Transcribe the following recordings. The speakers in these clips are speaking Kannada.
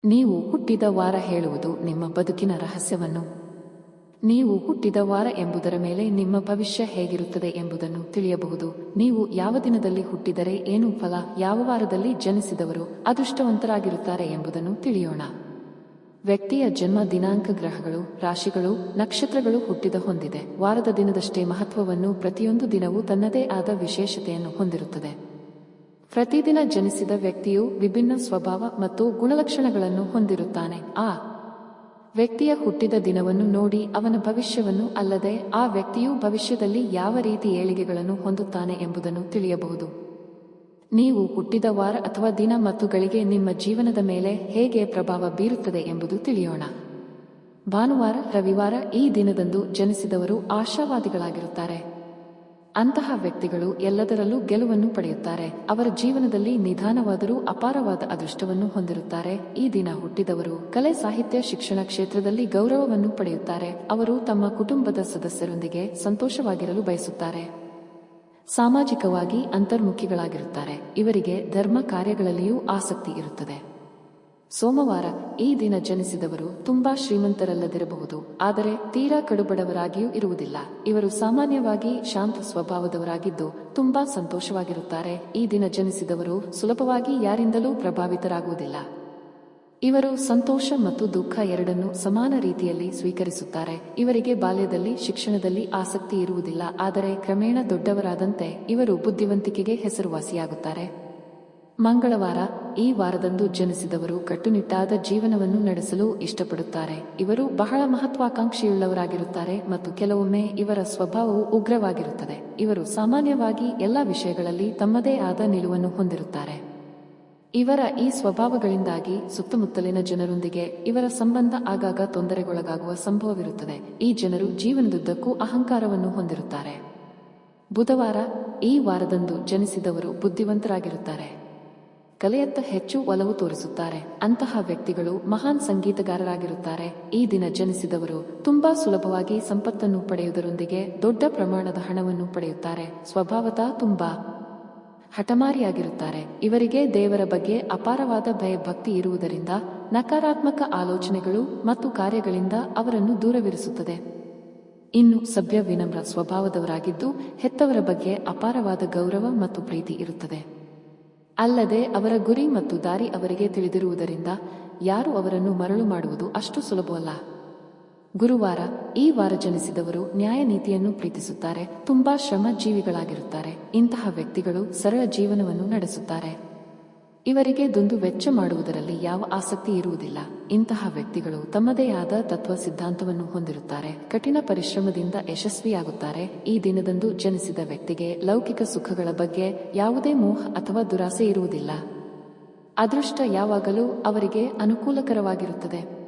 ನೀವು ಹುಟ್ಟಿದ ವಾರ ಹೇಳುವುದು ನಿಮ್ಮ ಬದುಕಿನ ರಹಸ್ಯವನ್ನು. ನೀವು ಹುಟ್ಟಿದ ವಾರ ಎಂಬುದರ ಮೇಲೆ ನಿಮ್ಮ ಭವಿಷ್ಯ ಹೇಗಿರುತ್ತದೆ ಎಂಬುದನ್ನು ತಿಳಿಯಬಹುದು. ನೀವು ಯಾವ ದಿನದಲ್ಲಿ ಹುಟ್ಟಿದರೆ ಏನು ಫಲ, ಯಾವ ವಾರದಲ್ಲಿ ಜನಿಸಿದವರು ಅದೃಷ್ಟವಂತರಾಗಿರುತ್ತಾರೆ ಎಂಬುದನ್ನು ತಿಳಿಯೋಣ. ವ್ಯಕ್ತಿಯ ಜನ್ಮ ದಿನಾಂಕ, ಗ್ರಹಗಳು, ರಾಶಿಗಳು, ನಕ್ಷತ್ರಗಳು ಹುಟ್ಟಿದ ಹೊಂದಿದೆ. ವಾರದ ದಿನದಷ್ಟೇ ಮಹತ್ವವನ್ನು ಪ್ರತಿಯೊಂದು ದಿನವೂ ತನ್ನದೇ ಆದ ವಿಶೇಷತೆಯನ್ನು ಹೊಂದಿರುತ್ತದೆ. ಪ್ರತಿದಿನ ಜನಿಸಿದ ವ್ಯಕ್ತಿಯು ವಿಭಿನ್ನ ಸ್ವಭಾವ ಮತ್ತು ಗುಣಲಕ್ಷಣಗಳನ್ನು ಹೊಂದಿರುತ್ತಾನೆ. ಆ ವ್ಯಕ್ತಿಯ ಹುಟ್ಟಿದ ದಿನವನ್ನು ನೋಡಿ ಅವನ ಭವಿಷ್ಯವನ್ನು, ಅಲ್ಲದೆ ಆ ವ್ಯಕ್ತಿಯು ಭವಿಷ್ಯದಲ್ಲಿ ಯಾವ ರೀತಿ ಏಳಿಗೆಗಳನ್ನು ಹೊಂದುತ್ತಾನೆ ಎಂಬುದನ್ನು ತಿಳಿಯಬಹುದು. ನೀವು ಹುಟ್ಟಿದ ವಾರ ಅಥವಾ ದಿನ ಮತ್ತು ಗಳಿಗೆ ನಿಮ್ಮ ಜೀವನದ ಮೇಲೆ ಹೇಗೆ ಪ್ರಭಾವ ಬೀರುತ್ತದೆ ಎಂಬುದು ತಿಳಿಯೋಣ. ಭಾನುವಾರ, ರವಿವಾರ ಈ ದಿನದಂದು ಜನಿಸಿದವರು ಆಶಾವಾದಿಗಳಾಗಿರುತ್ತಾರೆ. ಅಂತಹ ವ್ಯಕ್ತಿಗಳು ಎಲ್ಲದರಲ್ಲೂ ಗೆಲುವನ್ನು ಪಡೆಯುತ್ತಾರೆ. ಅವರ ಜೀವನದಲ್ಲಿ ನಿಧಾನವಾದರೂ ಅಪಾರವಾದ ಅದೃಷ್ಟವನ್ನು ಹೊಂದಿರುತ್ತಾರೆ. ಈ ದಿನ ಹುಟ್ಟಿದವರು ಕಲೆ, ಸಾಹಿತ್ಯ, ಶಿಕ್ಷಣ ಕ್ಷೇತ್ರದಲ್ಲಿ ಗೌರವವನ್ನು ಪಡೆಯುತ್ತಾರೆ. ಅವರು ತಮ್ಮ ಕುಟುಂಬದ ಸದಸ್ಯರೊಂದಿಗೆ ಸಂತೋಷವಾಗಿರಲು ಬಯಸುತ್ತಾರೆ. ಸಾಮಾಜಿಕವಾಗಿ ಅಂತರ್ಮುಖಿಗಳಾಗಿರುತ್ತಾರೆ. ಇವರಿಗೆ ಧರ್ಮ ಕಾರ್ಯಗಳಲ್ಲಿಯೂ ಆಸಕ್ತಿ ಇರುತ್ತದೆ. ಸೋಮವಾರ ಈ ದಿನ ಜನಿಸಿದವರು ತುಂಬಾ ಶ್ರೀಮಂತರಲ್ಲದಿರಬಹುದು, ಆದರೆ ತೀರಾ ಕಡುಬಡವರಾಗಿಯೂ ಇರುವುದಿಲ್ಲ. ಇವರು ಸಾಮಾನ್ಯವಾಗಿ ಶಾಂತ ಸ್ವಭಾವದವರಾಗಿದ್ದು ತುಂಬಾ ಸಂತೋಷವಾಗಿರುತ್ತಾರೆ. ಈ ದಿನ ಜನಿಸಿದವರು ಸುಲಭವಾಗಿ ಯಾರಿಂದಲೂ ಪ್ರಭಾವಿತರಾಗುವುದಿಲ್ಲ. ಇವರು ಸಂತೋಷ ಮತ್ತು ದುಃಖ ಎರಡನ್ನೂ ಸಮಾನ ರೀತಿಯಲ್ಲಿ ಸ್ವೀಕರಿಸುತ್ತಾರೆ. ಇವರಿಗೆ ಬಾಲ್ಯದಲ್ಲಿ ಶಿಕ್ಷಣದಲ್ಲಿ ಆಸಕ್ತಿ ಇರುವುದಿಲ್ಲ, ಆದರೆ ಕ್ರಮೇಣ ದೊಡ್ಡವರಾದಂತೆ ಇವರು ಬುದ್ಧಿವಂತಿಕೆಗೆ ಹೆಸರುವಾಸಿಯಾಗುತ್ತಾರೆ. ಮಂಗಳವಾರ ಈ ವಾರದಂದು ಜನಿಸಿದವರು ಕಟ್ಟುನಿಟ್ಟಾದ ಜೀವನವನ್ನು ನಡೆಸಲು ಇಷ್ಟಪಡುತ್ತಾರೆ. ಇವರು ಬಹಳ ಮಹತ್ವಾಕಾಂಕ್ಷೆಯುಳ್ಳವರಾಗಿರುತ್ತಾರೆ ಮತ್ತು ಕೆಲವೊಮ್ಮೆ ಇವರ ಸ್ವಭಾವವು ಉಗ್ರವಾಗಿರುತ್ತದೆ. ಇವರು ಸಾಮಾನ್ಯವಾಗಿ ಎಲ್ಲ ವಿಷಯಗಳಲ್ಲಿ ತಮ್ಮದೇ ಆದ ನಿಲುವನ್ನು ಹೊಂದಿರುತ್ತಾರೆ. ಇವರ ಈ ಸ್ವಭಾವಗಳಿಂದಾಗಿ ಸುತ್ತಮುತ್ತಲಿನ ಜನರೊಂದಿಗೆ ಇವರ ಸಂಬಂಧ ಆಗಾಗ ತೊಂದರೆಗೊಳಗಾಗುವ ಸಂಭವವಿರುತ್ತದೆ. ಈ ಜನರು ಜೀವನದುದ್ದಕ್ಕೂ ಅಹಂಕಾರವನ್ನು ಹೊಂದಿರುತ್ತಾರೆ. ಬುಧವಾರ ಈ ವಾರದಂದು ಜನಿಸಿದವರು ಬುದ್ಧಿವಂತರಾಗಿರುತ್ತಾರೆ. ಕಲೆಯತ್ತ ಹೆಚ್ಚು ಒಲವು ತೋರಿಸುತ್ತಾರೆ. ಅಂತಹ ವ್ಯಕ್ತಿಗಳು ಮಹಾನ್ ಸಂಗೀತಗಾರರಾಗಿರುತ್ತಾರೆ. ಈ ದಿನ ಜನಿಸಿದವರು ತುಂಬಾ ಸುಲಭವಾಗಿ ಸಂಪತ್ತನ್ನು ಪಡೆಯುವುದರೊಂದಿಗೆ ದೊಡ್ಡ ಪ್ರಮಾಣದ ಹಣವನ್ನು ಪಡೆಯುತ್ತಾರೆ. ಸ್ವಭಾವತಃ ತುಂಬಾ ಹಠಮಾರಿಯಾಗಿರುತ್ತಾರೆ. ಇವರಿಗೆ ದೇವರ ಬಗ್ಗೆ ಅಪಾರವಾದ ಭಯಭಕ್ತಿ ಇರುವುದರಿಂದ ನಕಾರಾತ್ಮಕ ಆಲೋಚನೆಗಳು ಮತ್ತು ಕಾರ್ಯಗಳಿಂದ ಅವರನ್ನು ದೂರವಿರಿಸುತ್ತದೆ. ಇನ್ನು ಸಭ್ಯ, ವಿನಮ್ರ ಸ್ವಭಾವದವರಾಗಿದ್ದು ಹೆತ್ತವರ ಬಗ್ಗೆ ಅಪಾರವಾದ ಗೌರವ ಮತ್ತು ಪ್ರೀತಿ ಇರುತ್ತದೆ. ಅಲ್ಲದೆ ಅವರ ಗುರಿ ಮತ್ತು ದಾರಿ ಅವರಿಗೆ ತಿಳಿದಿರುವುದರಿಂದ ಯಾರು ಅವರನ್ನು ಮರಳು ಮಾಡುವುದು ಅಷ್ಟು ಸುಲಭವಲ್ಲ. ಗುರುವಾರ ಈ ವಾರ ಜನಿಸಿದವರು ನ್ಯಾಯ ನೀತಿಯನ್ನು ಪ್ರೀತಿಸುತ್ತಾರೆ. ತುಂಬಾ ಶ್ರಮ ಜೀವಿಗಳಾಗಿರುತ್ತಾರೆ. ಇಂತಹ ವ್ಯಕ್ತಿಗಳು ಸರಳ ಜೀವನವನ್ನು ನಡೆಸುತ್ತಾರೆ. ಇವರಿಗೆ ದುಂದು ವೆಚ್ಚ ಮಾಡುವುದರಲ್ಲಿ ಯಾವ ಆಸಕ್ತಿ ಇರುವುದಿಲ್ಲ. ಇಂತಹ ವ್ಯಕ್ತಿಗಳು ತಮ್ಮದೇ ಆದ ತತ್ವ ಸಿದ್ಧಾಂತವನ್ನು ಹೊಂದಿರುತ್ತಾರೆ. ಕಠಿಣ ಪರಿಶ್ರಮದಿಂದ ಯಶಸ್ವಿಯಾಗುತ್ತಾರೆ. ಈ ದಿನದಂದು ಜನಿಸಿದ ವ್ಯಕ್ತಿಗೆ ಲೌಕಿಕ ಸುಖಗಳ ಬಗ್ಗೆ ಯಾವುದೇ ಮೋಹ ಅಥವಾ ದುರಾಸೆ ಇರುವುದಿಲ್ಲ. ಅದೃಷ್ಟ ಯಾವಾಗಲೂ ಅವರಿಗೆ ಅನುಕೂಲಕರವಾಗಿರುತ್ತದೆ.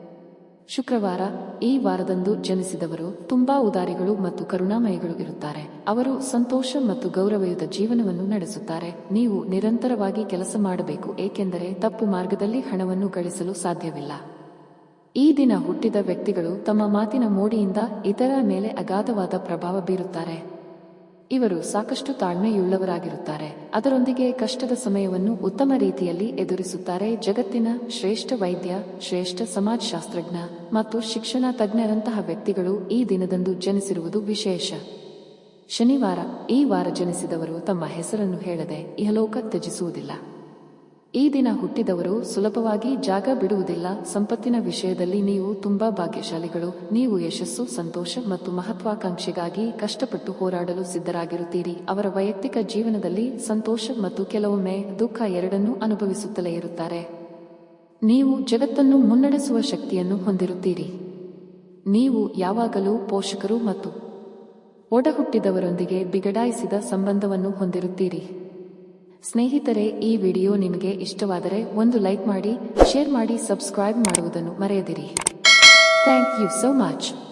ಶುಕ್ರವಾರ ಈ ವಾರದಂದು ಜನಿಸಿದವರು ತುಂಬಾ ಉದಾರಿಗಳು ಮತ್ತು ಕರುಣಾಮಯಿಗಳು ಇರುತ್ತಾರೆ. ಅವರು ಸಂತೋಷ ಮತ್ತು ಗೌರವಯುತ ಜೀವನವನ್ನು ನಡೆಸುತ್ತಾರೆ. ನೀವು ನಿರಂತರವಾಗಿ ಕೆಲಸ ಮಾಡಬೇಕು, ಏಕೆಂದರೆ ತಪ್ಪು ಮಾರ್ಗದಲ್ಲಿ ಹಣವನ್ನು ಗಳಿಸಲು ಸಾಧ್ಯವಿಲ್ಲ. ಈ ದಿನ ಹುಟ್ಟಿದ ವ್ಯಕ್ತಿಗಳು ತಮ್ಮ ಮಾತಿನ ಮೋಡಿಯಿಂದ ಇತರರ ಮೇಲೆ ಅಗಾಧವಾದ ಪ್ರಭಾವ ಬೀರುತ್ತಾರೆ. ಇವರು ಸಾಕಷ್ಟು ತಾಳ್ಮೆಯುಳ್ಳವರಾಗಿರುತ್ತಾರೆ. ಅದರೊಂದಿಗೆ ಕಷ್ಟದ ಸಮಯವನ್ನು ಉತ್ತಮ ರೀತಿಯಲ್ಲಿ ಎದುರಿಸುತ್ತಾರೆ. ಜಗತ್ತಿನ ಶ್ರೇಷ್ಠ ವೈದ್ಯ, ಶ್ರೇಷ್ಠ ಸಮಾಜಶಾಸ್ತ್ರಜ್ಞ ಮತ್ತು ಶಿಕ್ಷಣ ತಜ್ಞರಂತಹ ವ್ಯಕ್ತಿಗಳು ಈ ದಿನದಂದು ಜನಿಸಿರುವುದು ವಿಶೇಷ. ಶನಿವಾರ ಈ ವಾರ ಜನಿಸಿದವರು ತಮ್ಮ ಹೆಸರನ್ನು ಹೇಳದೆ ಇಹಲೋಕ ತ್ಯಜಿಸುವುದಿಲ್ಲ. ಈ ದಿನ ಹುಟ್ಟಿದವರು ಸುಲಭವಾಗಿ ಜಾಗ ಬಿಡುವುದಿಲ್ಲ. ಸಂಪತ್ತಿನ ವಿಷಯದಲ್ಲಿ ನೀವು ತುಂಬಾ ಭಾಗ್ಯಶಾಲಿಗಳು. ನೀವು ಯಶಸ್ಸು, ಸಂತೋಷ ಮತ್ತು ಮಹತ್ವಾಕಾಂಕ್ಷೆಗಾಗಿ ಕಷ್ಟಪಟ್ಟು ಹೋರಾಡಲು ಸಿದ್ಧರಾಗಿರುತ್ತೀರಿ. ಅವರ ವೈಯಕ್ತಿಕ ಜೀವನದಲ್ಲಿ ಸಂತೋಷ ಮತ್ತು ಕೆಲವೊಮ್ಮೆ ದುಃಖ ಎರಡನ್ನೂ ಅನುಭವಿಸುತ್ತಲೇ ಇರುತ್ತಾರೆ. ನೀವು ಜಗತ್ತನ್ನು ಮುನ್ನಡೆಸುವ ಶಕ್ತಿಯನ್ನು ಹೊಂದಿರುತ್ತೀರಿ. ನೀವು ಯಾವಾಗಲೂ ಪೋಷಕರು ಮತ್ತು ಒಡಹುಟ್ಟಿದವರೊಂದಿಗೆ ಬಿಗಡಾಯಿಸಿದ ಸಂಬಂಧವನ್ನು ಹೊಂದಿರುತ್ತೀರಿ. ಸ್ನೇಹಿತರೆ, ಈ ವಿಡಿಯೋ ನಿಮಗೆ ಇಷ್ಟವಾದರೆ ಒಂದು ಲೈಕ್ ಮಾಡಿ, ಶೇರ್ ಮಾಡಿ, ಸಬ್ಸ್ಕ್ರೈಬ್ ಮಾಡುವುದನ್ನು ಮರೆಯದಿರಿ. Thank you so much.